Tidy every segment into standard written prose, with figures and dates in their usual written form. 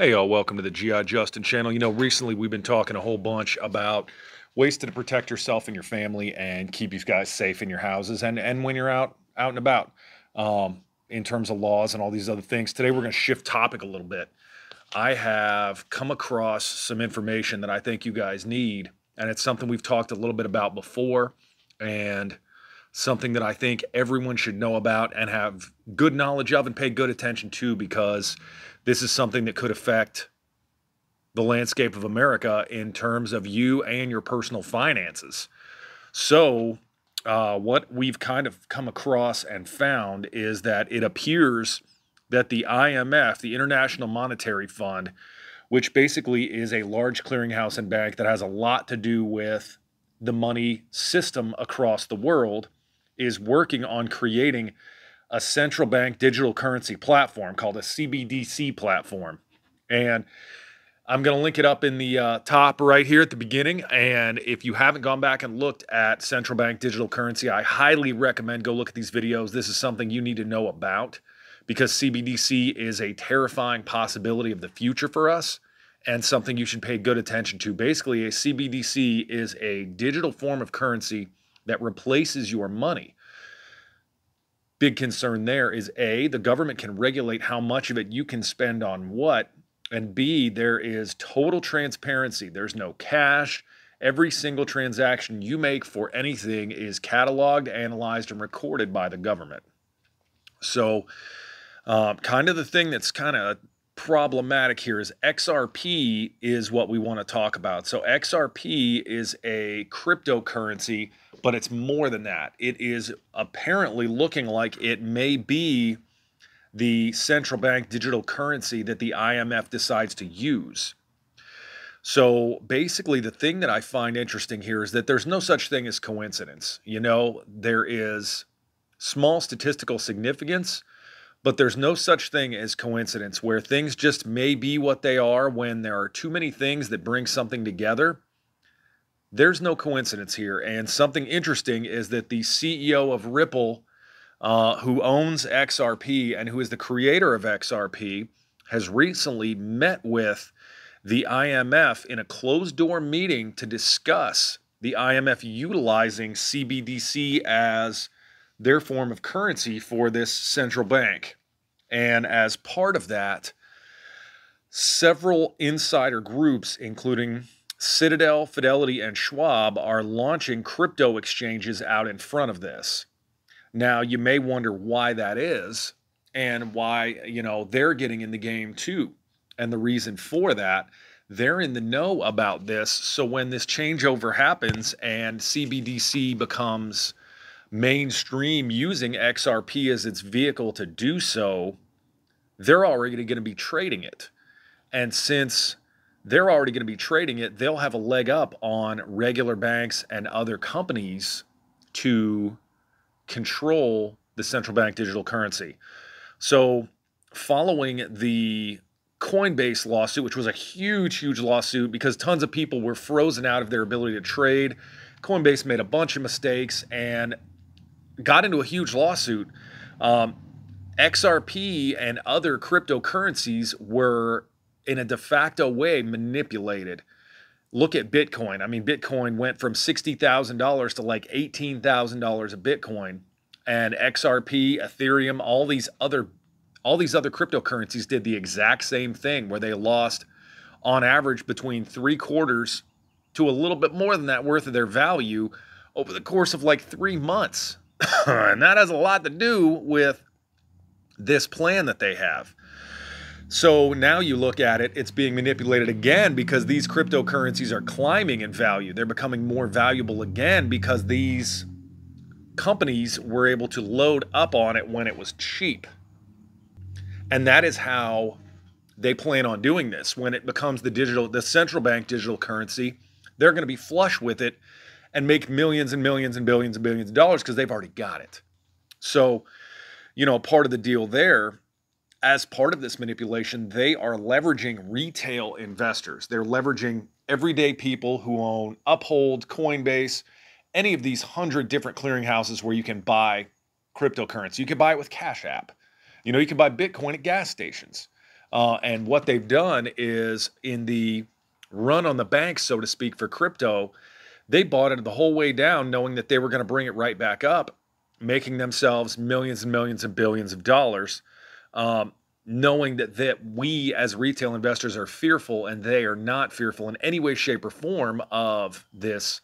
Hey y'all, welcome to the GI Justin channel. Recently we've been talking a whole bunch about ways to protect yourself and your family and keep you guys safe in your houses and when you're out and about, in terms of laws and all these other things. Today we're going to shift topic a little bit. I have come across some information that I think you guys need, and it's something we've talked a little bit about before, and something that I think everyone should know about and have good knowledge of and pay good attention to, because this is something that could affect the landscape of America in terms of you and your personal finances. So, what we've kind of come across and found is that it appears that the IMF, the International Monetary Fund, which basically is a large clearinghouse and bank that has a lot to do with the money system across the world, is working on creating a central bank digital currency platform called a CBDC platform. And I'm going to link it up in the top right here at the beginning. And if you haven't gone back and looked at central bank digital currency, I highly recommend go look at these videos. This is something you need to know about, because CBDC is a terrifying possibility of the future for us and something you should pay good attention to. Basically, a CBDC is a digital form of currency that replaces your money. Big concern there is A, the government can regulate how much of it you can spend on what, and B, there is total transparency. There's no cash. Every single transaction you make for anything is cataloged, analyzed, and recorded by the government. So kind of the thing that's kind of problematic here is XRP is what we want to talk about. So XRP is a cryptocurrency, but it's more than that. It is apparently looking like it may be the central bank digital currency that the IMF decides to use. So basically, the thing that I find interesting here is that there's no such thing as coincidence. There is small statistical significance, but there's no such thing as coincidence, where things just may be what they are when there are too many things that bring something together. There's no coincidence here. And something interesting is that the CEO of Ripple, who owns XRP and who is the creator of XRP, has recently met with the IMF in a closed-door meeting to discuss the IMF utilizing CBDC as their form of currency for this central bank. And as part of that, several insider groups, including Citadel, Fidelity, and Schwab, are launching crypto exchanges out in front of this. Now, you may wonder why that is and why, they're getting in the game too. And the reason for that, they're in the know about this. So when this changeover happens and CBDC becomes mainstream using XRP as its vehicle to do so, they're already going to be trading it. And since they're already going to be trading it, they'll have a leg up on regular banks and other companies to control the central bank digital currency. So following the Coinbase lawsuit, which was a huge lawsuit because tons of people were frozen out of their ability to trade, Coinbase made a bunch of mistakes and got into a huge lawsuit. XRP and other cryptocurrencies were in a de facto way manipulated. Look at Bitcoin. I mean, Bitcoin went from $60,000 to like $18,000 a Bitcoin, and XRP, Ethereum, all these other cryptocurrencies did the exact same thing, where they lost on average between 3/4 to a little bit more than that worth of their value over the course of like 3 months. And that has a lot to do with this plan that they have. So now you look at it, it's being manipulated again because these cryptocurrencies are climbing in value. They're becoming more valuable again because these companies were able to load up on it when it was cheap. And that is how they plan on doing this. When it becomes the central bank digital currency, they're going to be flush with it and make millions and millions and billions and billions of dollars because they've already got it. So, part of the deal there, as part of this manipulation, they are leveraging retail investors. They're leveraging everyday people who own Uphold, Coinbase, any of these 100 different clearinghouses where you can buy cryptocurrency. You can buy it with Cash App. You can buy Bitcoin at gas stations. And what they've done is in the run on the bank, so to speak, for crypto, they bought it the whole way down, knowing that they were going to bring it right back up, making themselves millions and millions and billions of dollars, knowing that we as retail investors are fearful, and they are not fearful in any way, shape, or form of this,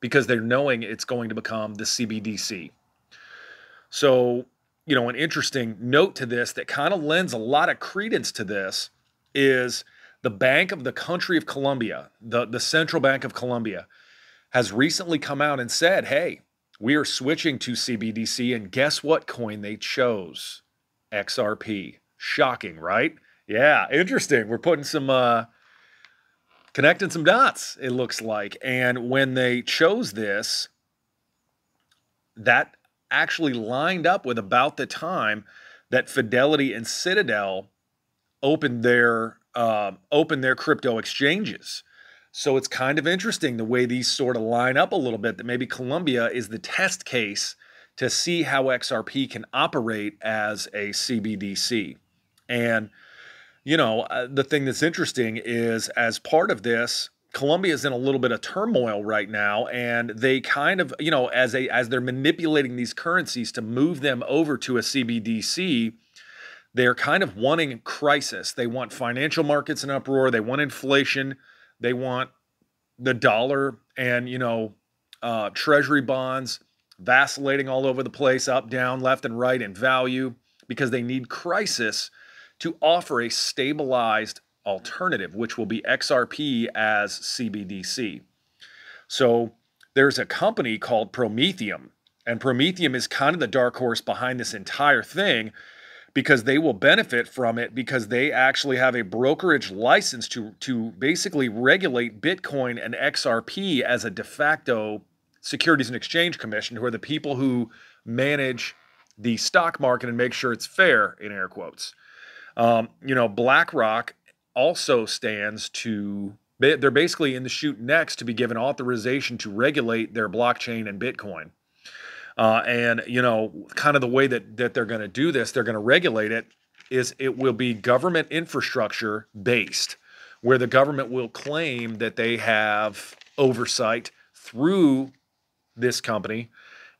because they're knowing it's going to become the CBDC. So, an interesting note to this that kind of lends a lot of credence to this is the Bank of the country of Colombia, the Central Bank of Colombia, has recently come out and said, hey, we are switching to CBDC. And guess what coin they chose? XRP. Shocking, right? Yeah, interesting. We're putting some, connecting some dots, it looks like. And when they chose this, that actually lined up with about the time that Fidelity and Citadel opened their crypto exchanges. So it's kind of interesting the way these sort of line up a little bit, that maybe Colombia is the test case to see how XRP can operate as a CBDC. And, the thing that's interesting is, as part of this, Colombia is in a little bit of turmoil right now, and they kind of, as they're manipulating these currencies to move them over to a CBDC, they're kind of wanting crisis. They want financial markets in uproar. They want inflation. They want the dollar and, treasury bonds vacillating all over the place, up, down, left, and right in value, because they need crisis to offer a stabilized alternative, which will be XRP as CBDC. So there's a company called Prometheum, and Prometheum is kind of the dark horse behind this entire thing, because they will benefit from it, because they actually have a brokerage license to basically regulate Bitcoin and XRP as a de facto Securities and Exchange Commission, who are the people who manage the stock market and make sure it's fair, in air quotes. BlackRock also stands to, they're basically in the chute next to be given authorization to regulate their blockchain and Bitcoin. And kind of the way that they're going to do this, they're going to regulate it, is it will be government infrastructure based, where the government will claim that they have oversight through this company.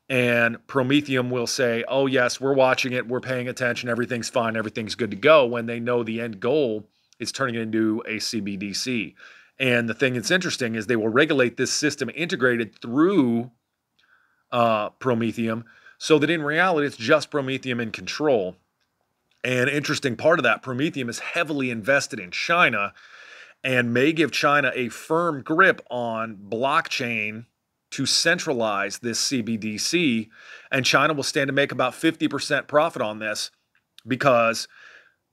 And Prometheum will say, oh, yes, we're watching it, we're paying attention, everything's fine, everything's good to go, when they know the end goal is turning it into a CBDC. And the thing that's interesting is they will regulate this system integrated through Prometheum, so that in reality, it's just Prometheum in control. And interesting part of that, Prometheum is heavily invested in China and may give China a firm grip on blockchain to centralize this CBDC, and China will stand to make about 50% profit on this, because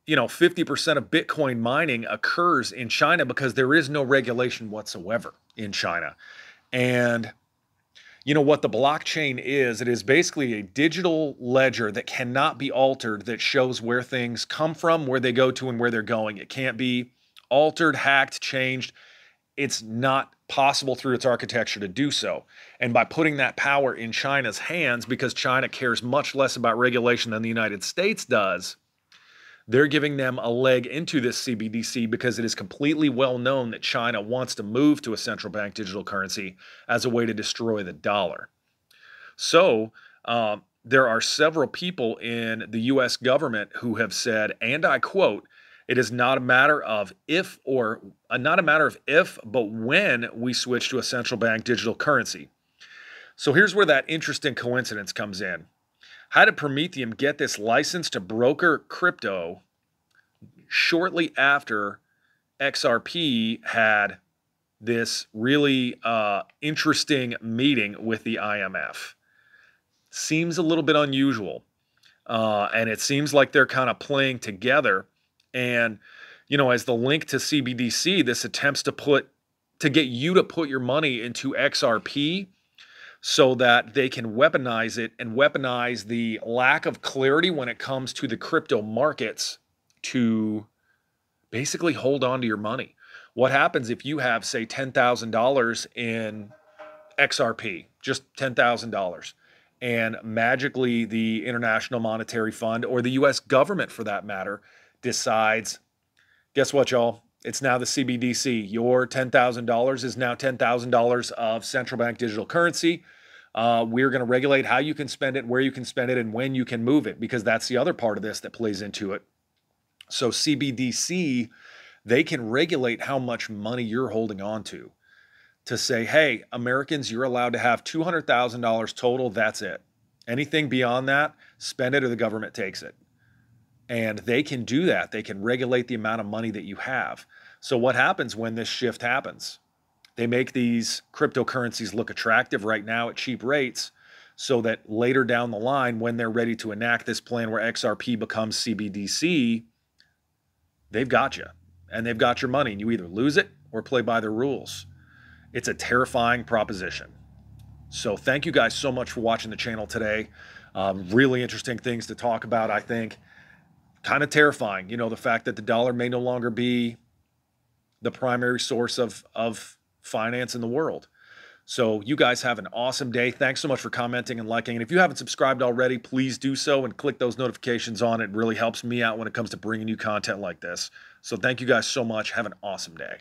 50% of Bitcoin mining occurs in China because there is no regulation whatsoever in China. And what the blockchain is, it is basically a digital ledger that cannot be altered, that shows where things come from, where they go to, and where they're going. It can't be altered, hacked, changed. It's not possible through its architecture to do so. And by putting that power in China's hands, because China cares much less about regulation than the United States does, they're giving them a leg into this CBDC, because it is completely well known that China wants to move to a central bank digital currency as a way to destroy the dollar. So there are several people in the U.S. government who have said, and I quote, "It is not a matter of if, but when we switch to a central bank digital currency." So here's where that interesting coincidence comes in. How did Prometheum get this license to broker crypto shortly after XRP had this really interesting meeting with the IMF? Seems a little bit unusual. And it seems like they're kind of playing together. And, as the link to CBDC, this attempts to get you to put your money into XRP, so that they can weaponize it and weaponize the lack of clarity when it comes to the crypto markets to basically hold on to your money. What happens if you have, say, $10,000 in XRP, just $10,000, and magically the International Monetary Fund, or the US government for that matter, decides Guess what, y'all? It's now the CBDC. Your $10,000 is now $10,000 of central bank digital currency. We're going to regulate how you can spend it, where you can spend it, and when you can move it, because that's the other part of this that plays into it. So CBDC, they can regulate how much money you're holding on to say, hey, Americans, you're allowed to have $200,000 total. That's it. Anything beyond that, spend it or the government takes it. And they can do that. They can regulate the amount of money that you have. So what happens when this shift happens? They make these cryptocurrencies look attractive right now at cheap rates so that later down the line, when they're ready to enact this plan where XRP becomes CBDC, they've got you and they've got your money, and you either lose it or play by their rules. It's a terrifying proposition. So thank you guys so much for watching the channel today. Really interesting things to talk about, I think. Kind of terrifying, you know, the fact that the dollar may no longer be the primary source of finance in the world. So you guys have an awesome day. Thanks so much for commenting and liking. And if you haven't subscribed already, please do so and click those notifications on. It really helps me out when it comes to bringing you content like this. So thank you guys so much. Have an awesome day.